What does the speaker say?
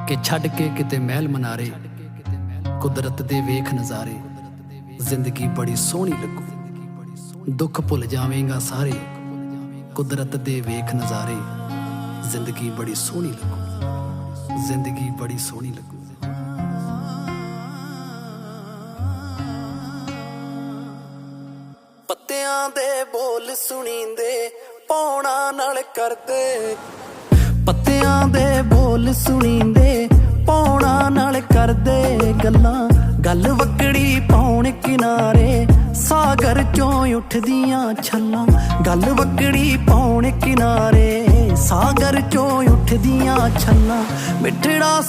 ਕਿ ਛੱਡ ਕੇ ਕਿਤੇ ਮਹਿਲ ਮਨਾਰੇ, ਕੁਦਰਤ ਦੇ ਵੇਖ ਨਜ਼ਾਰੇ। ਜ਼ਿੰਦਗੀ ਬੜੀ ਸੋਹਣੀ ਲੱਗੂ, ਦੁੱਖ ਭੁੱਲ ਜਾਵੇਂਗਾ ਸਾਰੇ, ਕੁਦਰਤ ਦੇ ਵੇਖ ਨਜ਼ਾਰੇ। ਜ਼ਿੰਦਗੀ ਬੜੀ ਸੋਹਣੀ ਲੱਗੂ, ਜ਼ਿੰਦਗੀ ਬੜੀ ਸੋਹਣੀ ਲੱਗੂ। ਪੱਤਿਆਂ ਦੇ ਬੋਲ ਸੁਣੀਂਦੇ ਪੌਣਾ ਨਾਲ ਕਰਦੇ, ਪੱਤਿਆਂ ਦੇ ਬੋਲ ਸੁਣੀਂਦੇ ਪੌਣਾ ਨਾਲ ਕਰਦੇ ਗੱਲਾਂ। ਗੱਲ ਵਕੜੀ ਪੌਣ ਕਿਨਾਰੇ, ਸਾਗਰ ਚੋਂ ਉੱਠਦੀਆਂ ਛੱਲਾਂ। ਗੱਲ ਵਕੜੀ ਪੌਣ ਕਿਨਾਰੇ, ਸਾਗਰ ਚੋਂ ਉੱਠਦੀਆਂ ਛੱਲਾਂ। ਮਿੱਠੜਾ